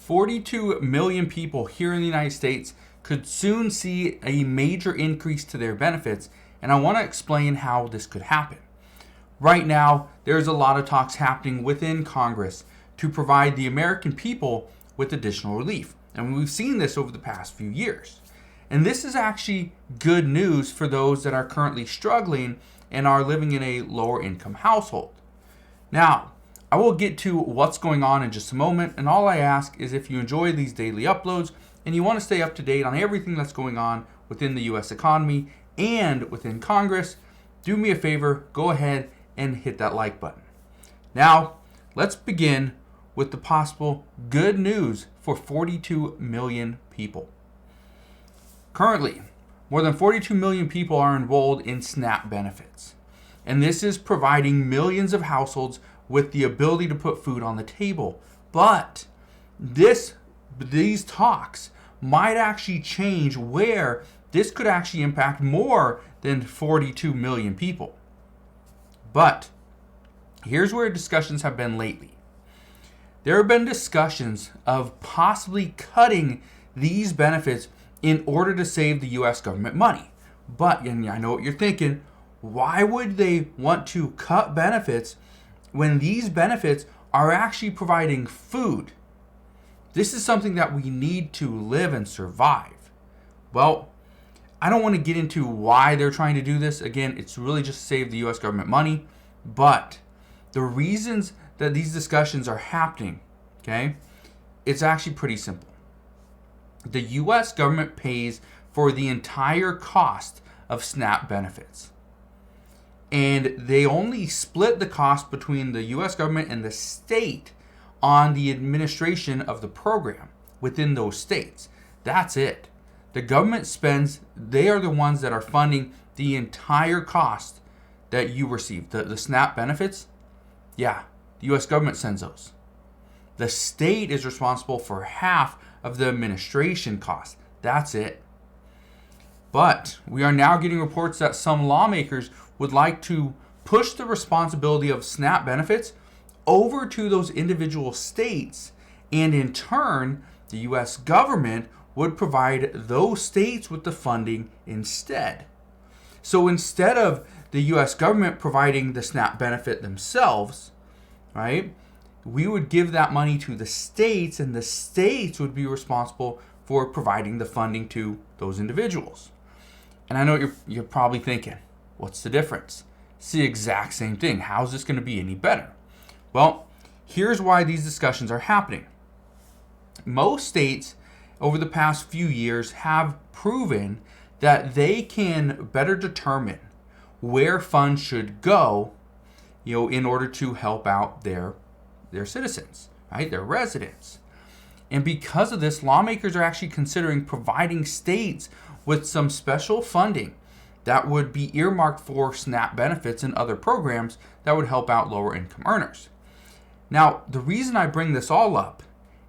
42 million people here in the United States could soon see a major increase to their benefits, and I want to explain how this could happen. Right now, there's a lot of talks happening within Congress to provide the American people with additional relief, and we've seen this over the past few years. And this is actually good news for those that are currently struggling and are living in a lower income household. Now, I will get to what's going on in just a moment, and all I ask is if you enjoy these daily uploads and you want to stay up to date on everything that's going on within the US economy and within Congress, do me a favor, go ahead and hit that like button. Now, let's begin with the possible good news for 42 million people. Currently, more than 42 million people are enrolled in SNAP benefits, and this is providing millions of households with the ability to put food on the table. But these talks might actually change where this could actually impact more than 42 million people. But here's where discussions have been lately. There have been discussions of possibly cutting these benefits in order to save the US government money. But, and I know what you're thinking, why would they want to cut benefits when these benefits are actually providing food? This is something that we need to live and survive. Well, I don't want to get into why they're trying to do this. Again, it's really just to save the US government money. But the reasons that these discussions are happening, okay, it's actually pretty simple. The US government pays for the entire cost of SNAP benefits. And they only split the cost between the US government and the state on the administration of the program within those states. That's it. The government spends, they are the ones that are funding the entire cost that you receive. The SNAP benefits, yeah, the US government sends those. The state is responsible for half of the administration cost. That's it. But we are now getting reports that some lawmakers would like to push the responsibility of SNAP benefits over to those individual states, and in turn, the US government would provide those states with the funding instead. So instead of the US government providing the SNAP benefit themselves, right, we would give that money to the states, and the states would be responsible for providing the funding to those individuals. And I know you're probably thinking, what's the difference? It's the exact same thing. How's this going to be any better? Well, here's why these discussions are happening. Most states over the past few years have proven that they can better determine where funds should go, in order to help out their citizens, right? Their residents. And because of this, lawmakers are actually considering providing states with some special funding that would be earmarked for SNAP benefits and other programs that would help out lower income earners. Now, the reason I bring this all up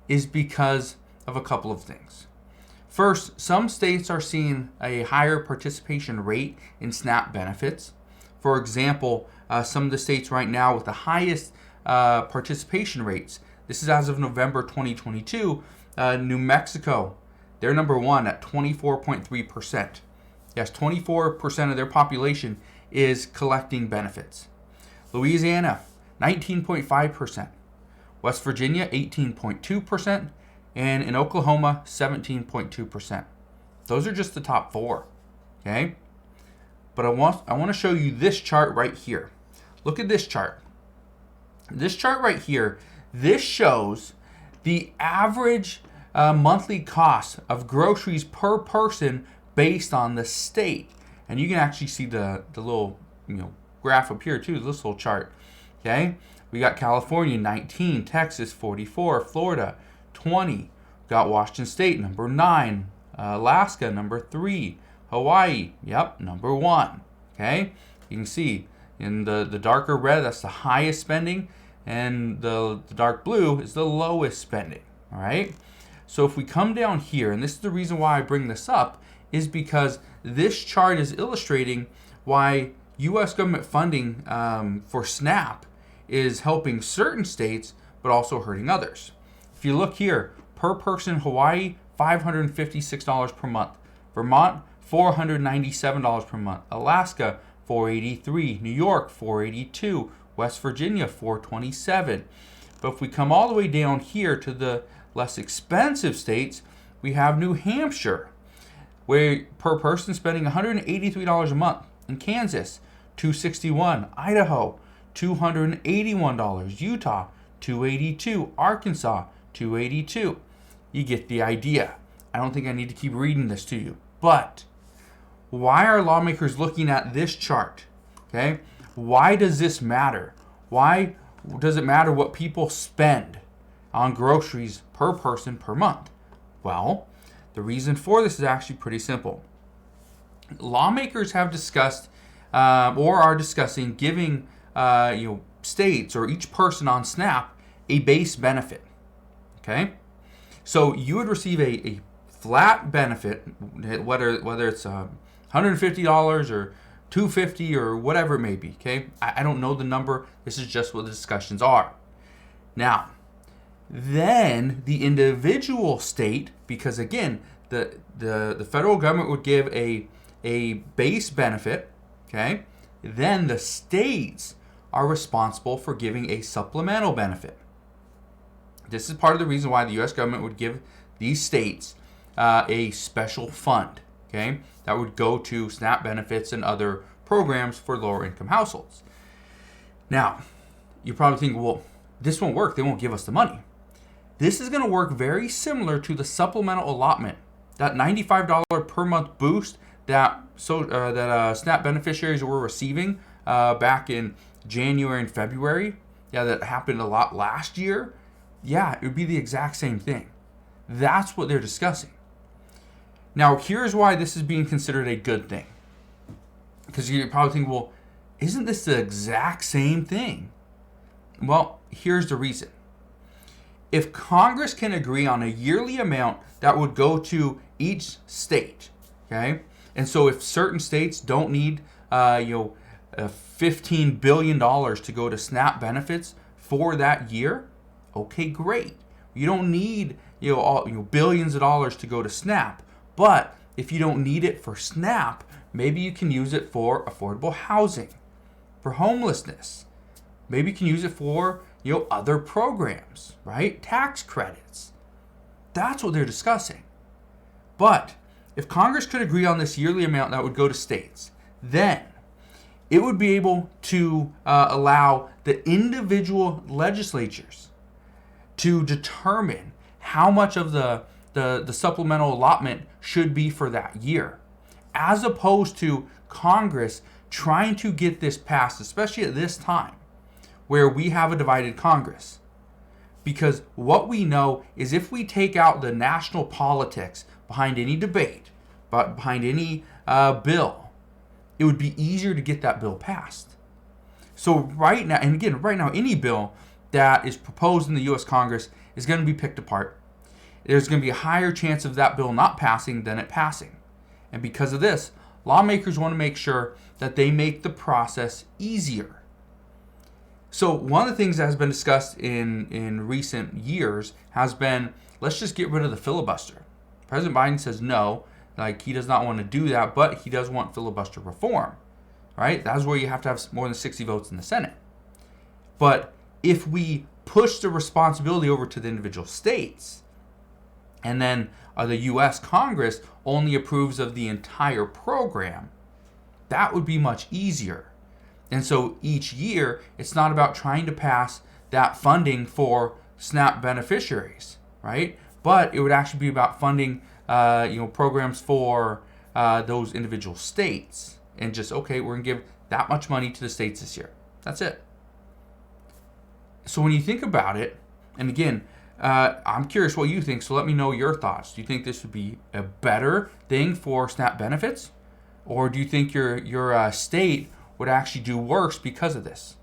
is because of a couple of things. First, some states are seeing a higher participation rate in SNAP benefits. For example, some of the states right now with the highest participation rates, this is as of November 2022, New Mexico, they're number one at 24.3%. Yes, 24% of their population is collecting benefits. Louisiana, 19.5%. West Virginia, 18.2%. And in Oklahoma, 17.2%. Those are just the top four, okay? But I want to show you this chart right here. Look at this chart. This chart right here, this shows the average monthly cost of groceries per person based on the state. And you can actually see the little graph up here too, this little chart. Okay? We got California 19, Texas 44, Florida 20. Got Washington State number 9, Alaska number 3, Hawaii, number 1. Okay? You can see in the darker red, that's the highest spending, and the dark blue is the lowest spending. All right? So if we come down here, and this is the reason why I bring this up, is because this chart is illustrating why U.S. government funding for SNAP is helping certain states, but also hurting others. If you look here, Per person in Hawaii, $556 per month. Vermont, $497 per month. Alaska, $483. New York, $482. West Virginia, $427. But if we come all the way down here to the less expensive states, we have New Hampshire, where per person spending $183 a month. In Kansas, $261. Idaho, $281. Utah, $282. Arkansas, $282. You get the idea. I don't think I need to keep reading this to you. But why are lawmakers looking at this chart? Okay? Why does this matter? Why does it matter what people spend on groceries per person per month? Well, the reason for this is actually pretty simple. Lawmakers have discussed or are discussing giving states or each person on SNAP a base benefit. Okay? So you would receive a flat benefit, whether it's $150 or $250 or whatever it may be. Okay? I don't know the number. This is just what the discussions are. Now, then the individual state, because again, the federal government would give a base benefit, okay? Then the states are responsible for giving a supplemental benefit. This is part of the reason why the U.S. government would give these states a special fund, okay? That would go to SNAP benefits and other programs for lower income households. Now, you're probably thinking, well, this won't work. They won't give us the money. This is going to work very similar to the supplemental allotment, that $95 per month boost that SNAP beneficiaries were receiving back in January and February. Yeah, that happened a lot last year. Yeah, it would be the exact same thing. That's what they're discussing. Now, here's why this is being considered a good thing. Because you're probably thinking, well, isn't this the exact same thing? Well, here's the reason. If Congress can agree on a yearly amount that would go to each state, okay? And so if certain states don't need $15 billion to go to SNAP benefits for that year, okay, great. You don't need billions of dollars to go to SNAP. But if you don't need it for SNAP, maybe you can use it for affordable housing, for homelessness. Maybe you can use it for other programs, right? Tax credits. That's what they're discussing. But if Congress could agree on this yearly amount that would go to states, then it would be able to allow the individual legislatures to determine how much of the supplemental allotment should be for that year, as opposed to Congress trying to get this passed, especially at this time where we have a divided Congress. Because what we know is if we take out the national politics behind any debate, but behind any bill, it would be easier to get that bill passed. So right now, any bill that is proposed in the U.S. Congress is going to be picked apart. There's going to be a higher chance of that bill not passing than it passing. And because of this, lawmakers want to make sure that they make the process easier. So one of the things that has been discussed in recent years has been, let's just get rid of the filibuster. President Biden says no, he does not want to do that, but he does want filibuster reform, right? That's where you have to have more than 60 votes in the Senate. But if we push the responsibility over to the individual states, and then the U.S. Congress only approves of the entire program, that would be much easier. And so each year, it's not about trying to pass that funding for SNAP beneficiaries, right? But it would actually be about funding, programs for those individual states, and just, okay, we're gonna give that much money to the states this year. That's it. So when you think about it, and again, I'm curious what you think, so let me know your thoughts. Do you think this would be a better thing for SNAP benefits? Or do you think your state would actually do worse because of this?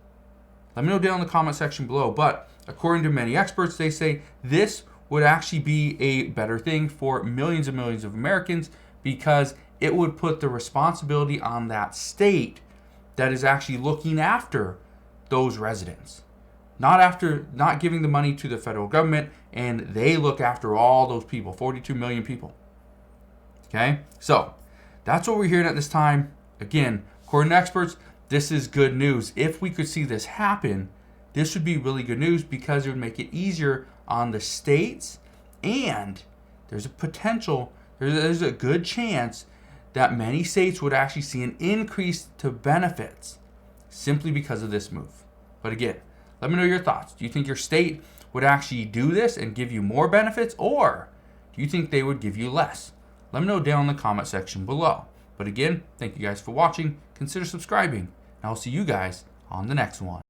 Let me know down in the comment section below. But according to many experts, they say this would actually be a better thing for millions and millions of Americans, because it would put the responsibility on that state that is actually looking after those residents, not giving the money to the federal government, and they look after all those people, 42 million people. Okay, so that's what we're hearing at this time. Again, according to experts, this is good news. If we could see this happen, this would be really good news because it would make it easier on the states, and there's a potential, there's a good chance that many states would actually see an increase to benefits simply because of this move. But again, let me know your thoughts. Do you think your state would actually do this and give you more benefits, or do you think they would give you less? Let me know down in the comment section below. But again, thank you guys for watching. Consider subscribing, and I'll see you guys on the next one.